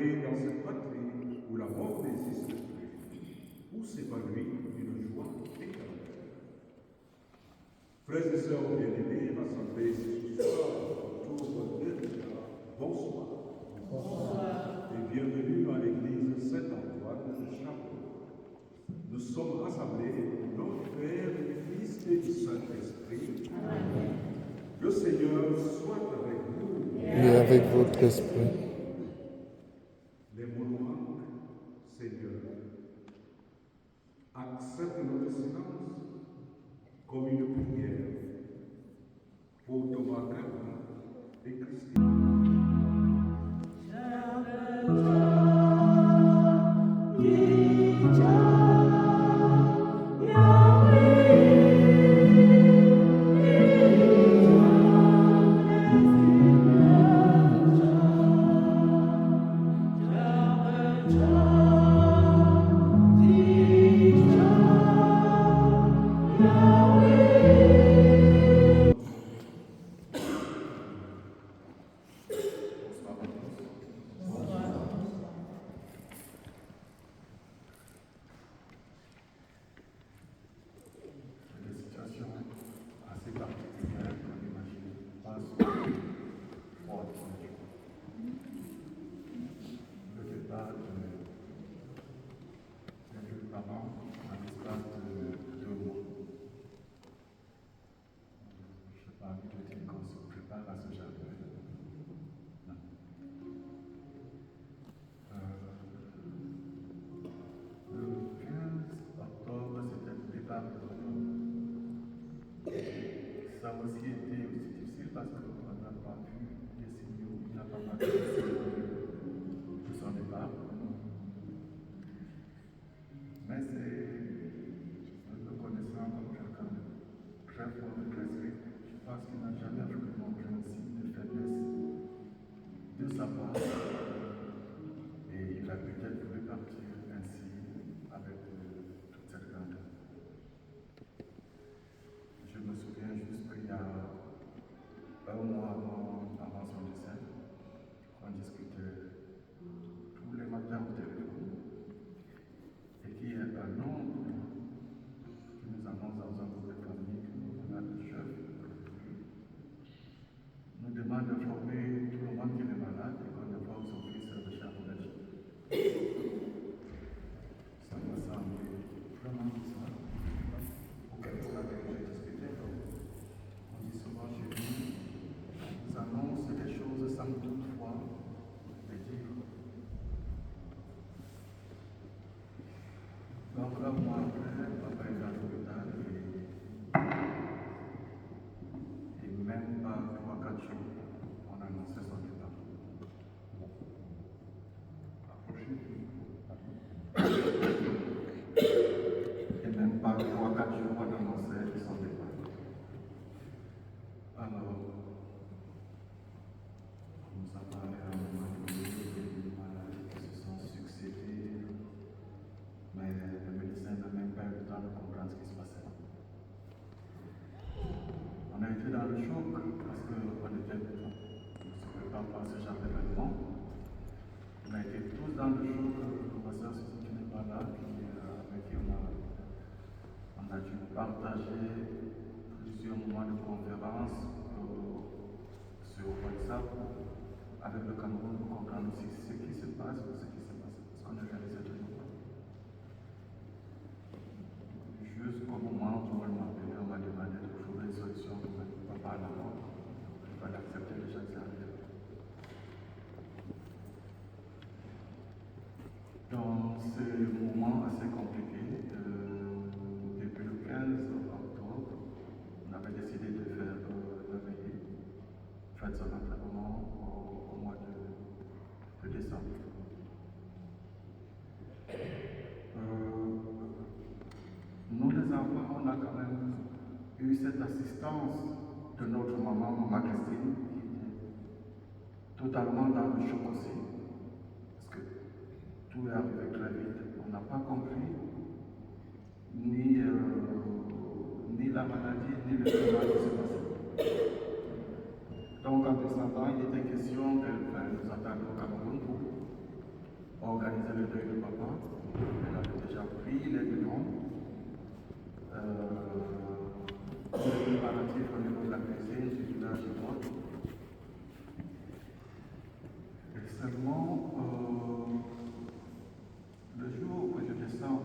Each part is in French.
entrer dans cette patrie où la mort n'existe plus, où s'épanouit une joie éternelle. Frères et sœurs bien-aimés, rassemblés ici ce soir autour de l'Église, bonsoir. Bonsoir. Et bienvenue à l'église Saint-Antoine de Charleroi. Nous sommes rassemblés au nom du Père, du Fils et du Saint-Esprit. Amen. Le Seigneur soit avec vous. Et avec votre esprit. Les mots nous manquent, Seigneur. Accepte notre silence comme une prière pour Thomas Carpin et Christine. Ça a aussi été difficile parce qu'on n'a pas vu les signaux, il n'a pas vu les signaux de son départ. Mais c'est le connaissant comme quelqu'un de très fort de l'esprit. Je pense qu'il n'a jamais voulu montrer un signe de faiblesse de sa part. Et il a peut-être voulu partir ainsi avec toute cette grandeur. Je me souviens juste qu'il y a un mois avant son décès, on discutait tous les matins au téléphone et qu'il y a un nombre qui nous annonce dans un groupe de famille que nous avons le chef nous demande d'informer tout le monde qui est malade et qu'on informe son fils de Charles. Ça me semble vraiment bizarre. Auquel cas avec j'ai discuté, on dit souvent chez nous, nous annonce des choses sans toutefois les dire. Donc là, moi, après, papa est à l'hôpital et même pas 3-4 jours, on annonçait son départ. Et même pas 3-4 jours, on annonçait son départ. Alors, on nous a parlé à un moment donné des maladies qui se sont succédées, mais le médecin n'a même pas eu le temps de comprendre ce qui se passait. On a été dans le choc parce qu'on ne se prépare pas à ce genre d'événement. On a été tous dans le choc. Ma soeur Suzy qui n'est pas là, avec qui on a dû partager plusieurs moments de conférence sur WhatsApp avec le Cameroun pour comprendre aussi ce qui se passe ou ce qui se passe. Parce qu'on ne réalisait toujours pas. Jusqu'au moment où on m'a appelé, on m'a demandé de trouver une solution pour mettre papa à la mort. Il fallait accepter déjà que ça arrive. Dans ces moments assez compliqués, depuis le 15 octobre, on avait décidé de faire la veillée, faire son enterrement au mois de décembre. Nous les enfants, on a quand même eu cette assistance de notre maman Christine, qui était totalement dans le choc aussi, parce que tout est arrivé très vite. On n'a pas compris ni la maladie, ni le chemin qui se passait. Donc, en descendant, il était question qu'elle nous attendait au Cameroun pour organisé le deuil de papa. Elle avait déjà pris les devants. Le préparatif au niveau de la cuisine, je suis là chez moi. Et seulement, le jour où je descends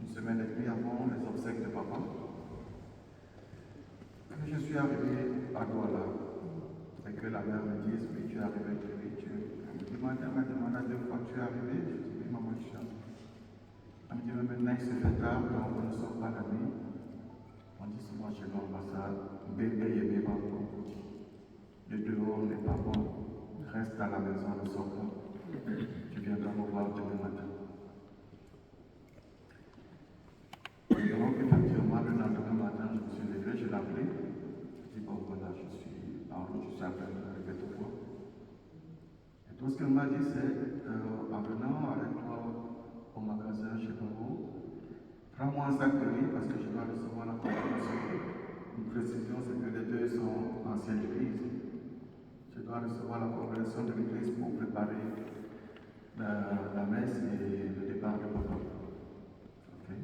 une semaine et demie avant les obsèques de papa, je suis arrivé à Douala et que la mère me dise, oui, tu es arrivé, oui, tu es. Elle me dit, madame m'a demandé 2 fois que tu es arrivé. Je dis, oui, maman, je suis arrivé. Elle me dit, mais maintenant il se fait tard, donc on ne sort pas la nuit. On dit souvent chez l'ambassade, bébé et bébé, le dehors n'est pas bon, reste à la maison, ne sors pas. Tu viendras me voir demain matin. Donc, effectivement, le lendemain matin, je me suis levé, je l'ai appelé. Je dis, bon, voilà, je suis en route, je suis à peine arrivé 2 fois. Et tout ce qu'elle m'a dit, c'est, en venant avec toi au magasin chez vous, prends-moi un sac de riz parce que je dois recevoir la confirmation. Une précision, c'est que les 2 sont anciennes églises. Je dois recevoir la congrégation de l'église pour préparer la messe et le départ de papa. Okay.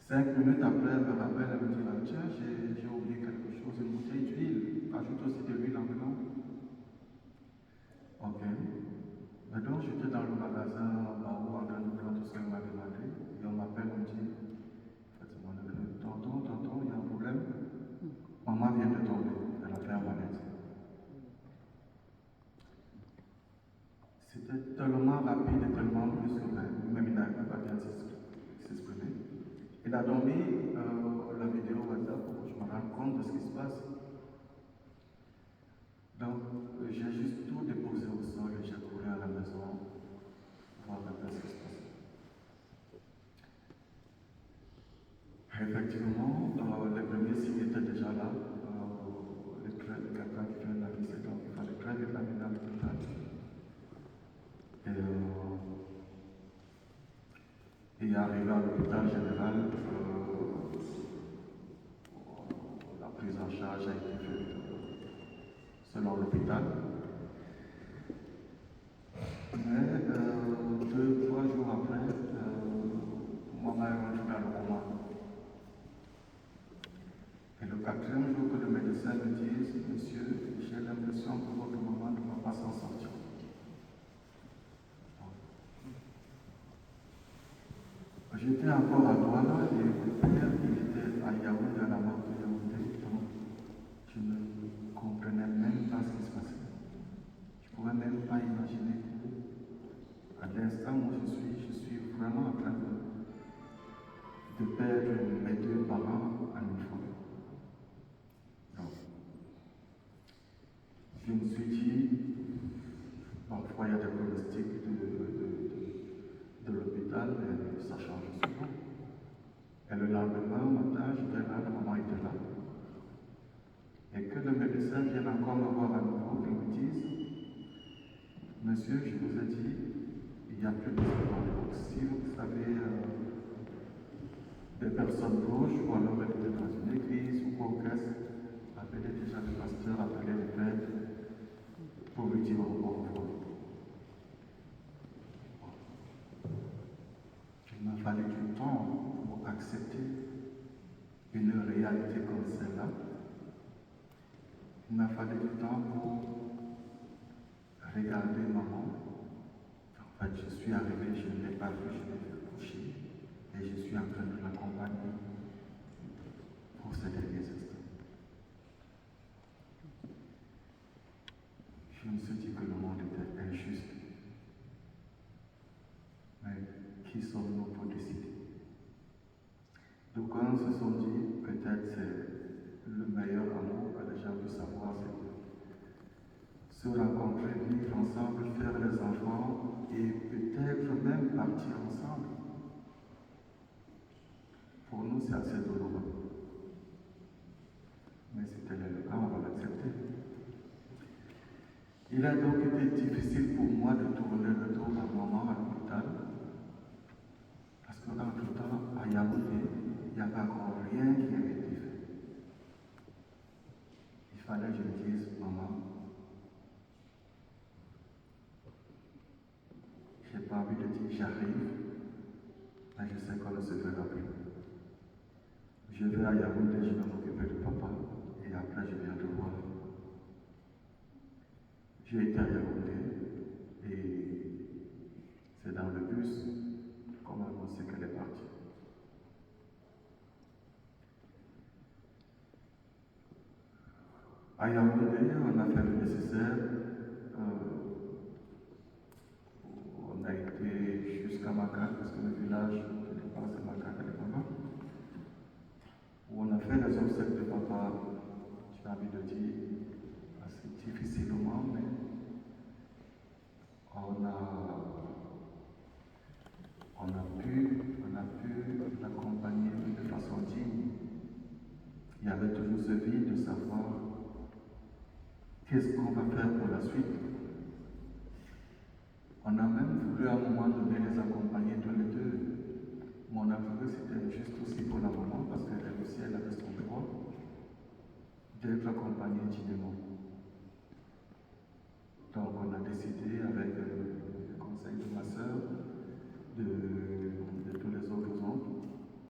5 minutes après, elle me rappelle, elle me dit, tiens, j'ai oublié quelque chose, une bouteille d'huile. Ajoute aussi de l'huile en venant. Ok. Mais donc, j'étais dans le magasin en train de prendre tout ce qu'elle m'a demandé. Et on m'appelle, on me dit, tonton, il y a un problème. Maman vient de tomber. Elle a fait un malaise. C'était tellement rapide et tellement brusque, même il n'arrivait pas bien s'exprimer. Il a donc mis la vidéo WhatsApp pour que je me rende compte de ce qui se passe. Donc, j'ai juste tout déposé au sol et j'ai couru à la maison pour voir un peu ce qui se passe. Effectivement, les premiers signes étaient déjà là. Quelqu'un qui vient de la visite, donc il fallait très vite l'amener à l'hôpital. Et arrivé à l'hôpital général, la prise en charge a été faite selon l'hôpital. Mais 2-3 jours après, maman est rentrée dans le coma. Et le 4e jour que le médecin me dit, monsieur, j'ai l'impression que votre maman ne va pas s'en sortir. J'étais encore à Douala et le père, il était à Yaoundé, à la mort de Yaoundé, donc je ne comprenais même pas ce qui se passait. Je ne pouvais même pas imaginer qu'à l'instant où je suis vraiment en train de perdre mes 2 parents en une fois. Donc, je me suis dit, parfois il y a des pronostics de l'hôpital, mais ça change souvent. Et le lendemain matin, j'étais là, la maman était là. Et que le médecin vienne encore me voir à nouveau et me dise, monsieur, je vous ai dit, il n'y a plus d'espoir. Donc si vous avez des personnes proches, ou alors elle était dans une église ou quoi au caisse, appelez déjà le pasteur, appelez les prêtres pour lui dire au revoir. Il m'a fallu du temps pour accepter une réalité comme celle-là. Il m'a fallu du temps pour regarder maman. En fait, je suis arrivé, je ne l'ai pas vue, je l'ai vu coucher et je suis en train de l'accompagner pour ces derniers instants. Je me suis dit que le monde était injuste. Mais qui sommes-nous pour décider? Donc, quand se sont dit, peut-être c'est le meilleur amour que les gens puissent avoir, c'est se rencontrer, vivre ensemble, faire les enfants et peut-être même partir ensemble. Pour nous, c'est assez douloureux. Mais c'était le cas, on va l'accepter. Il a donc été difficile pour moi de tourner le dos à maman à l'hôpital. Parce qu'entre-temps, à Yaoundé, il n'y avait encore rien qui avait été fait. Il fallait que je me dise, maman, envie de dire j'arrive, mais je sais qu'on ne se verra plus. Je vais à Yaoundé, je vais m'occuper de papa, et après je viens te voir. J'ai été à Yaoundé, et c'est dans le bus qu'on m'a annoncé qu'elle est partie. À Yaoundé, on a fait le nécessaire. On a été jusqu'à Makane, parce que le village de départ c'est Makane et papa. Où on a fait les obsèques de papa, j'ai envie de dire, assez difficilement, mais on a pu l'accompagner de façon digne. Il y avait toujours ce vide de savoir qu'est-ce qu'on va faire pour la suite. On a même voulu à un moment donné les accompagner tous les deux. Mon aveu, c'était juste aussi pour la maman, parce qu'elle aussi, elle avait son droit d'être accompagnée dignement. Donc on a décidé avec le conseil de ma sœur de